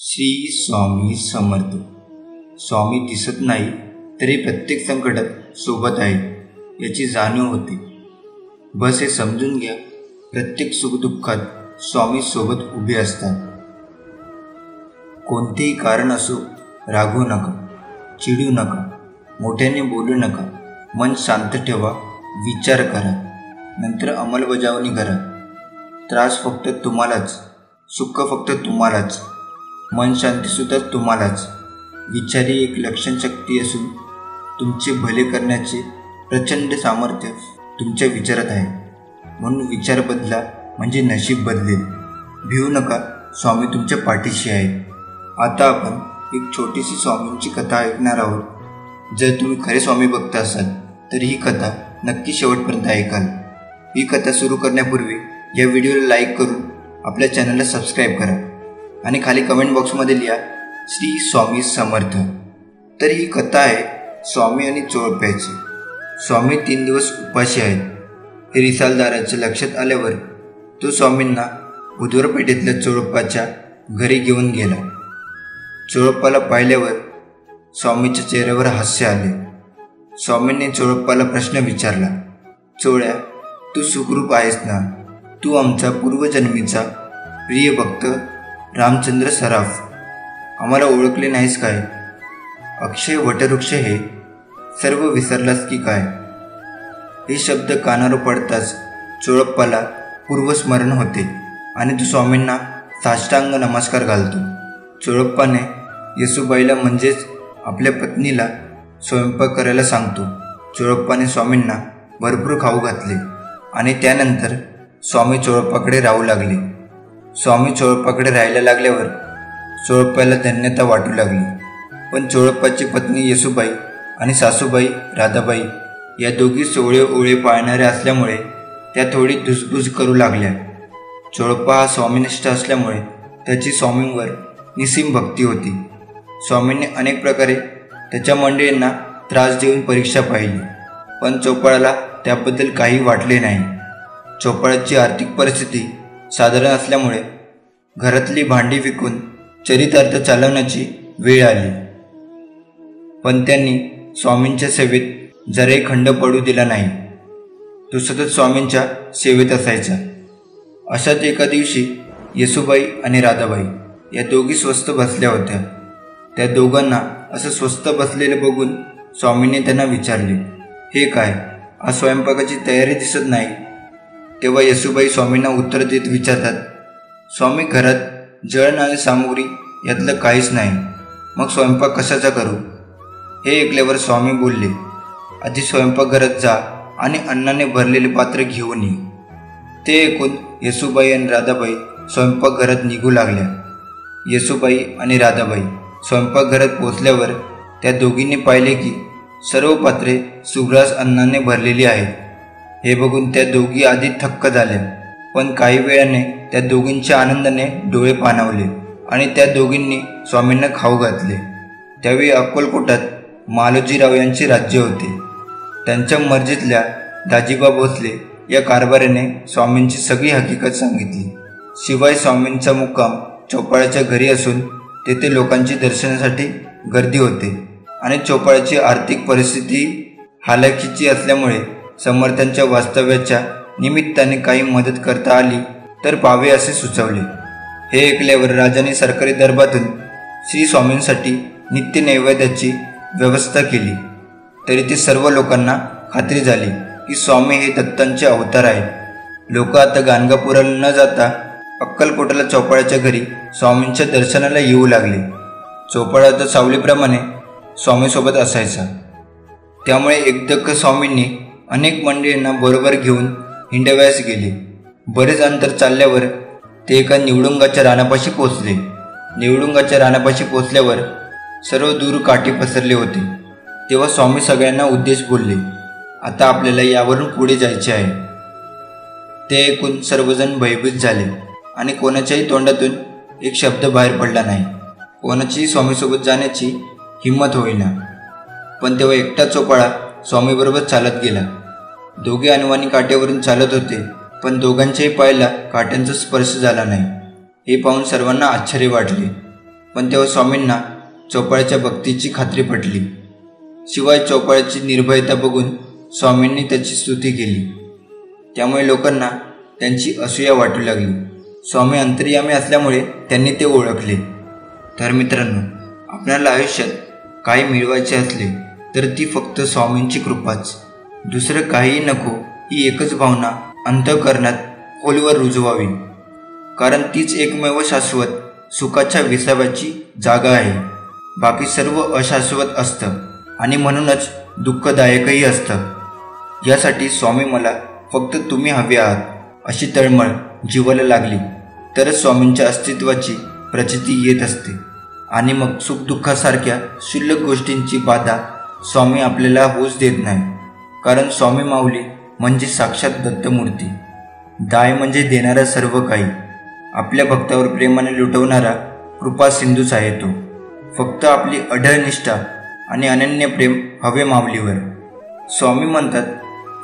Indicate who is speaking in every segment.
Speaker 1: श्री स्वामी समर्थ. स्वामी दिसत नाही तरी प्रत्येक संकटात सोबत आहे याची जाणीव होते. बस हे समजून घ्या, प्रत्येक सुखदुःखात स्वामी सोबत उभे असतात. कोणतेही कारण असो, रागवू नका, चिडू नका, मोठ्याने बोलू नका. मन शांत ठेवा, विचार करा, नंतर अंमलबजावणी करा. त्रास फक्त तुम्हालाच, सुख फक्त तुम्हालाच, मन शांतीसुद्धा तुम्हालाच. विचार ही एक लक्षणशक्ती असून तुमचे भले करण्याचे प्रचंड सामर्थ्य तुमच्या विचारात आहे. म्हणून विचार बदला म्हणजे नशीब बदलेल. भिवू नका, स्वामी तुमच्या पाठीशी आहे. आता आपण एक छोटीशी स्वामींची कथा ऐकणार आहोत. जर तुम्ही खरे स्वामी भक्त असाल तर ही कथा नक्की शेवटपर्यंत ऐकाल. ही कथा सुरू करण्यापूर्वी या व्हिडिओला लाईक करून आपल्या चॅनलला सबस्क्राईब करा आणि खाली कमेंट बॉक्समध्ये लिहा श्री स्वामी समर्थ. तर ही कथा आहे स्वामी आणि चोळप्याची. स्वामी 3 दिवस उपाशी आहेत हे रिसालदाराच्या लक्षात आल्यावर तो स्वामींना बुधवार पेठेतल्या चोळप्पाच्या घरी घेऊन गेला. चोळप्पाला पाहिल्यावर स्वामीच्या चेहऱ्यावर हास्य आले. स्वामींनी चोळप्पाला प्रश्न विचारला, चोळ्या, तू सुखरूप आहेस ना? तू आमचा पूर्वजन्मीचा प्रिय भक्त रामचंद्र सराफ, आम्हाला ओळखले नाहीस काय? अक्षय वटवृक्ष हे सर्व विसरलास की काय? हे शब्द कानावर पडताच चोळप्पाला पूर्वस्मरण होते आणि तो स्वामींना साष्टांग नमस्कार घालतो. चोळप्पाने येसूबाईला म्हणजेच आपल्या पत्नीला स्वयंपाक करायला सांगतो. चोळप्पाने स्वामींना भरपूर खाऊ घातले आणि त्यानंतर स्वामी चोळप्पाकडे राहू लागले. स्वामी चोळप्पाकडे राहायला लागल्यावर चोळप्पाला धन्यता वाटू लागली. पण चोळप्पाची पत्नी येसूबाई आणि सासूबाई राधाबाई या दोघी सोळे ओळे पाळणाऱ्या असल्यामुळे त्या थोडी धुसफूस करू लागल्या. चोळप्पा हा स्वामीनिष्ठ असल्यामुळे त्याची स्वामींवर निसीम भक्ती होती. स्वामींनी अनेक प्रकारे त्याच्या मंडळींना त्रास देऊन परीक्षा पाहिली, पण चोपळाला त्याबद्दल काही वाटले नाही. चोपळाची आर्थिक परिस्थिती साधारण असल्यामुळे घरातली भांडी विकून चरितार्थ चालवण्याची वेळ आली. पण त्यांनी स्वामींच्या सेवेत जराही खंड पडू दिला नाही. तो सतत स्वामींच्या सेवेत असायचा. अशाच एका दिवशी येसूबाई आणि राधाबाई या दोघी स्वस्थ बसल्या होत्या. त्या दोघांना असं स्वस्थ बसलेले बघून स्वामींनी त्यांना विचारले, हे काय, आज स्वयंपाकाची तयारी दिसत नाही? तेव्हा येसूबाई स्वामींना उत्तर देत विचारतात, स्वामी, घरात जळणारी सामुग्री यातलं काहीच नाही, मग स्वयंपाक कशाचा करू? हे ऐकल्यावर स्वामी बोलले, आधी स्वयंपाकघरात जा आणि अन्नाने भरलेले पात्र घेऊन ये. ते ऐकून येसूबाई आणि राधाबाई स्वयंपाकघरात निघू लागल्या. येसूबाई आणि राधाबाई स्वयंपाकघरात पोचल्यावर त्या दोघींनी पाहिले की सर्व पात्रे सुग्रास अन्नाने भरलेली आहेत. हे बघून त्या दोघी आधी थक्क झाल्या, पण काही वेळाने त्या दोघींच्या आनंदाने डोळे पाणावले आणि त्या दोघींनी स्वामींना खाऊ घातले. त्यावेळी अक्कलकोटात मालोजीराव यांचे राज्य होते. त्यांच्या मर्जीतल्या दाजीबा भोसले या कारभाऱ्याने स्वामींची सगळी हकीकत सांगितली. शिवाय स्वामींचा मुक्काम चोपाळाच्या घरी असून तेथे लोकांची दर्शनासाठी गर्दी होते आणि चोपाळाची आर्थिक परिस्थिती हालाखीची असल्यामुळे समर्थांच्या वास्तव्याच्या निमित्ताने काही मदत करता आली तर पावे असे सुचवले. हे ऐकल्यावर राजाने सरकारी दरबारातून श्री स्वामींसाठी नित्य नैवेद्याची व्यवस्था केली. तरी ते सर्व लोकांना खात्री झाली की स्वामी हे दत्तांचे अवतार आहेत. लोक आता गाणगापुराला न जाता अक्कलकोटाला चोपाळाच्या घरी स्वामींच्या दर्शनाला येऊ लागले. चोपाळा तर सावलीप्रमाणे स्वामीसोबत असायचा, त्यामुळे एकदक्क स्वामींनी अनेक मंडळींना बरोबर घेऊन हिंडव्यास गेले. बरेच अंतर चालल्यावर ते एका निवडुंगाच्या रानापाशी पोचले. निवडुंगाच्या रानापाशी पोचल्यावर सर्व दूर काठी पसरले होते. तेव्हा स्वामी सगळ्यांना उद्देश बोलले, आता आपल्याला यावरून पुढे जायचे आहे. ते ऐकून सर्वजण भयभीत झाले आणि कोणाच्याही तोंडातून एक शब्द बाहेर पडला नाही. कोणाचीही स्वामीसोबत जाण्याची हिंमत होईना. पण तेव्हा एकटा चोपाळा स्वामीबरोबर चालत गेला. दोघे अनवाणी काट्यावरून चालत होते, पण दोघांच्याही पायाला काट्यांचा स्पर्श झाला नाही. हे पाहून सर्वांना आश्चर्य वाटले. पण तेव्हा स्वामींना चौपाळ्याच्या भक्तीची खात्री पटली. शिवाय चौपाळ्याची निर्भयता बघून स्वामींनी त्याची स्तुती केली. त्यामुळे लोकांना त्यांची असूया वाटू लागली. स्वामी अंतर्यामी असल्यामुळे त्यांनी ते ओळखले. तर मित्रांनो, आपल्याला आयुष्यात काही मिळवायचे असले तर ती फक्त स्वामींची कृपाच. दुसरं काहीही नको, ही एकच भावना अंतःकरणात खोलवर रुजवावी. कारण तीच एकमेव शाश्वत सुखाच्या विसाव्याची जागा आहे. बाकी सर्व अशाश्वत असतं आणि म्हणूनच दुःखदायकही असतं. यासाठी स्वामी मला फक्त तुम्ही हवे आहात अशी तळमळ जीवाला लागली तरच स्वामींच्या अस्तित्वाची प्रचिती येत असते. आणि मग सुखदुःखासारख्या क्षुल्लक गोष्टींची बाधा स्वामी आपल्याला होऊच देत नाही. कारण स्वामी माऊली म्हणजे साक्षात दत्तमूर्ती. दाय म्हणजे देणारा सर्व काही. आपल्या भक्तावर प्रेमाने लुटवणारा कृपा सिंधूच आहे तो. फक्त आपली अढळ निष्ठा आणि अनन्य प्रेम हवे माऊलीवर. स्वामी म्हणतात,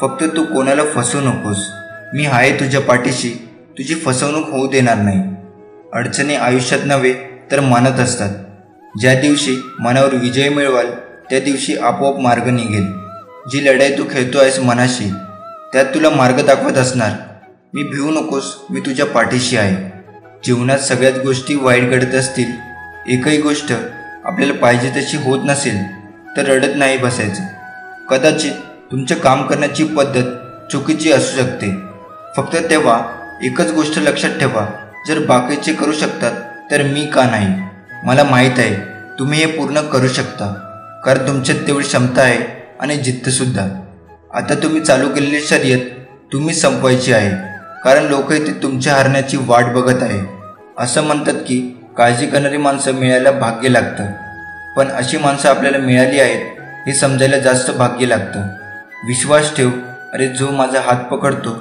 Speaker 1: फक्त तू कोणाला फसवू नकोस. मी आहे तुझ्या पाठीशी, तुझी फसवणूक होऊ देणार नाही. अडचणी आयुष्यात नव्हे तर मनात असतात. ज्या दिवशी मनावर विजय मिळवाल त्या दिवशी आपोआप मार्ग निघेल. जी लढाई तू खेळतो आहेस मनाशी, त्यात तुला मार्ग दाखवत असणार. मी भिवू नकोस, मी तुझ्या पाठीशी आहे. जीवनात सगळ्याच गोष्टी वाईट घडत असतील, एकही गोष्ट आपल्याला पाहिजे तशी होत नसेल तर रडत नाही बसायचं. कदाचित तुमचं काम करण्याची पद्धत चुकीची असू शकते. फक्त तेव्हा एकच गोष्ट लक्षात ठेवा, जर बाकीचे करू शकतात तर मी का नाही. मला माहीत आहे तुम्ही हे पूर्ण करू शकता, कारण तुमच्यात तेवढी क्षमता आहे आणि जिद्दसुद्धा. आता तुम्ही चालू केलेली शर्यत तुम्हीच संपवायची आहे, कारण लोक इथे तुमच्या हारण्याची वाट बघत आहे. असं म्हणतात की काळजी करणारी माणसं मिळायला भाग्य लागतं, पण अशी माणसं आपल्याला मिळाली आहेत हे समजायला जास्त भाग्य लागतं. विश्वास ठेव, अरे जो माझा हात पकडतो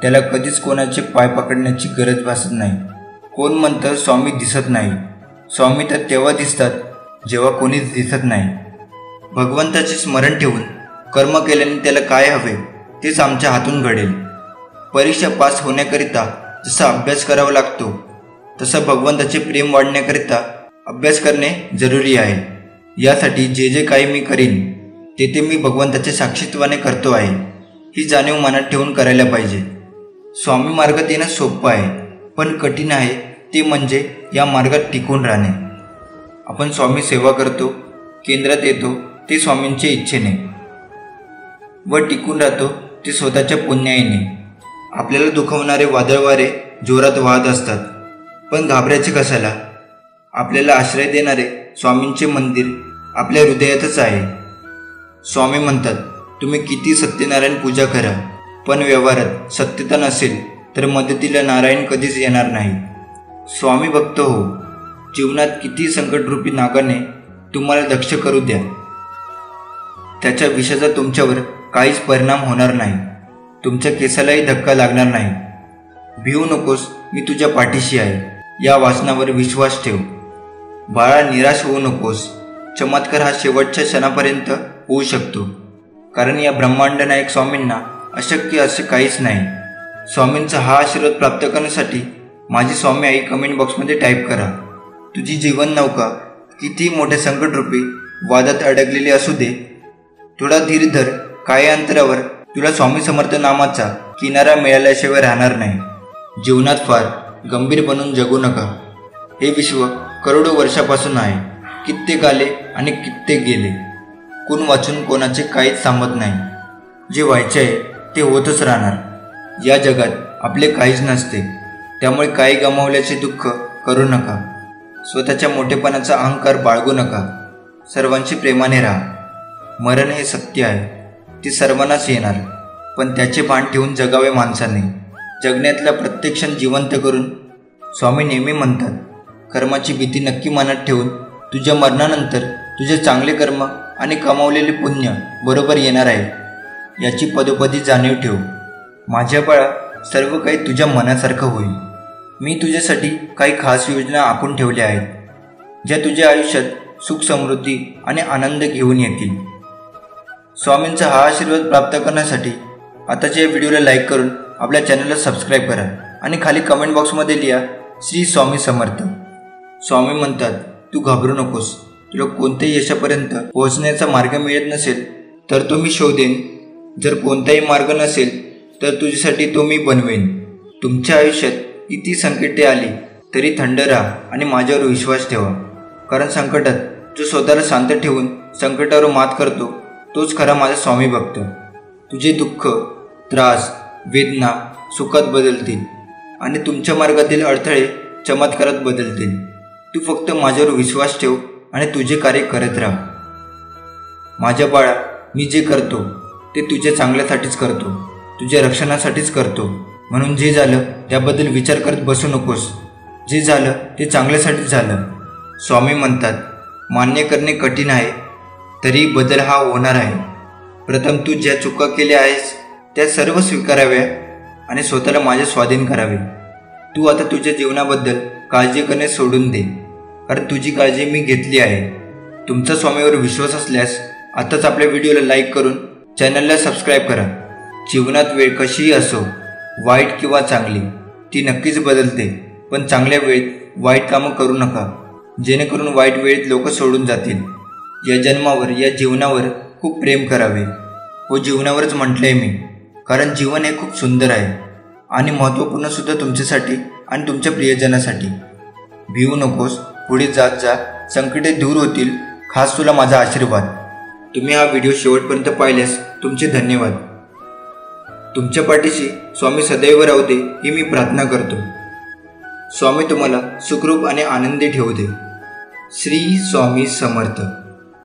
Speaker 1: त्याला कधीच कोणाचे पाय पकडण्याची गरज भासत नाही. कोण म्हणतं स्वामी दिसत नाही. स्वामी तर तेव्हा दिसतात जेव्हा कोणीच दिसत नाही. भगवंताचे स्मरण ठेवून कर्म केल्याने त्याला काय हवे तेच आमच्या हातून घडेल. परीक्षा पास होण्याकरिता जसा अभ्यास करावा लागतो तसं भगवंताचे प्रेम वाढण्याकरिता अभ्यास करणे जरुरी आहे. यासाठी जे जे काही मी करीन ते मी भगवंताच्या साक्षीत्वाने करतो आहे ही जाणीव मनात ठेवून करायला पाहिजे. स्वामी मार्गात येणं सोपं आहे, पण कठीण आहे ते म्हणजे या मार्गात टिकून राहणे. आपण स्वामी सेवा करतो, केंद्रात येतो ते स्वामींच्या इच्छेने व टिकून राहतो ते स्वतःच्या पुण्याईने. आपल्याला दुखवणारे वादळवारे जोरात वाहत असतात, पण घाबरायचे कशाला. आपल्याला आश्रय देणारे स्वामींचे मंदिर आपल्या हृदयातच आहे. स्वामी म्हणतात, तुम्ही किती सत्यनारायण पूजा करा, पण व्यवहारात सत्यता नसेल तर मदतीला नारायण कधीच येणार नाही. स्वामी भक्त हो, जीवनात किती संकटरूपी नागाने तुम्हाला दक्ष करू द्या, त्याच्या विषाचा तुमच्यावर काहीच परिणाम होणार नाही. तुमच्या केसालाही धक्का लागणार नाही. भिवू नकोस, मी तुझ्या पाठीशी आहे या वाचनावर विश्वास ठेव. बाळा, निराश होऊ नकोस. चमत्कार हा शेवटच्या क्षणापर्यंत होऊ शकतो, कारण या ब्रह्मांड नायक स्वामींना अशक्य असे काहीच नाही. स्वामींचा हा आशीर्वाद प्राप्त करण्यासाठी माझी स्वामी आई कमेंट बॉक्समध्ये टाईप करा. तुझी जीवन नौका किती मोठ्या संकटरूपी वादात अडकलेली असू दे, थोडा धीर धर. काही अंतरावर तुला स्वामी समर्थ नामाचा किनारा मिळाल्याशिवाय राहणार नाही. जीवनात फार गंभीर बनून जगू नका. हे विश्व करोडो वर्षापासून आहे. कित्येक आले आणि कित्येक गेले. कोण वाचून कोणाचे काहीच सांगत नाही. जे व्हायचे आहे ते होतच राहणार. या जगात आपले काहीच नसते, त्यामुळे काही गमावल्याचे दुःख करू नका. स्वतःच्या मोठेपणाचा अहंकार बाळगू नका. सर्वांशी प्रेमाने राहा. मरण हे सत्य आहे, ते सर्वांनाच येणार, पण त्याचे भान ठेवून जगावे माणसाने. जगण्यातला प्रत्येक क्षण जिवंत करून. स्वामी नेहमी म्हणतात, कर्माची भीती नक्की मनात ठेवून तुझ्या मरणानंतर तुझे चांगले कर्म आणि कमावलेले पुण्य बरोबर येणार आहे याची पदोपदी जाणीव ठेव. माझ्या बाळा, सर्व काही तुझ्या मनासारखं होईल. मी तुझ्यासाठी काही खास योजना आखून ठेवल्या आहेत, ज्या तुझ्या आयुष्यात सुख, समृद्धी आणि आनंद घेऊन येतील. स्वामींचा हा आशीर्वाद प्राप्त करण्यासाठी आताच्या या व्हिडिओला लाईक करून आपल्या चॅनलला सबस्क्राईब करा आणि खाली कमेंट बॉक्समध्ये लिहा, श्री स्वामी समर्थ. स्वामी म्हणतात, तू घाबरू नकोस. तुला कोणत्याही यशापर्यंत पोहोचण्याचा मार्ग मिळत नसेल तर तो मी शोधेन. जर कोणताही मार्ग नसेल तर तुझ्यासाठी तो मी बनवेन. तुमच्या आयुष्यात किती संकटे आली तरी थंड राहा आणि माझ्यावर विश्वास ठेवा. कारण संकटात जो स्वतःला शांत ठेवून संकटावर मात करतो तोच खरा माझा स्वामी भक्त. तुझे दुःख, त्रास, वेदना सुखात बदलतील आणि तुमच्या मार्गातील अडथळे चमत्कारात बदलतील. तू फक्त माझ्यावर विश्वास ठेव आणि तुझे कार्य करत राहा. माझ्या बाळा, मी जे करतो ते तुझ्या चांगल्यासाठीच करतो, तुझ्या रक्षणासाठीच करतो. म्हणून जे झालं त्याबद्दल विचार करत बसू नकोस. जे झालं ते चांगल्यासाठीच झालं. स्वामी म्हणतात, मान्य करणे कठीण आहे तरी बदल हा होणार आहे. प्रथम तू ज्या चुका केल्या आहेस त्या सर्व स्वीकाराव्या आणि स्वतःला माझ्या स्वाधीन करावे. तू आता तुझ्या जीवनाबद्दल काळजी करणे सोडून दे, कारण तुझी काळजी मी घेतली आहे. तुमचा स्वामीवर विश्वास असल्यास आताच आपल्या व्हिडिओला लाईक करून चॅनलला सबस्क्राईब करा. जीवनात वेळ कशीही असो, वाईट किंवा चांगली, ती नक्कीच बदलते. पण चांगल्या वेळेत वाईट कामं करू नका, जेणेकरून वाईट वेळेत लोक सोडून जातील. या जन्मावर, या जीवनावर खूप प्रेम करावे. हो, जीवनावरच म्हटलंय मी, कारण जीवन हे खूप सुंदर आहे आणि महत्त्वपूर्ण सुद्धा तुमच्यासाठी आणि तुमच्या प्रियजनासाठी. भिवू नकोस, पुढे जात जा. संकटे दूर होतील, खास तुला माझा आशीर्वाद. तुम्ही हा व्हिडिओ शेवटपर्यंत पाहिल्यास तुमचे धन्यवाद. तुमच्या पाठीशी स्वामी सदैव राहू दे ही मी प्रार्थना करतो. स्वामी तुम्हाला सुखरूप आणि आनंदी ठेवू दे. श्री स्वामी समर्थ.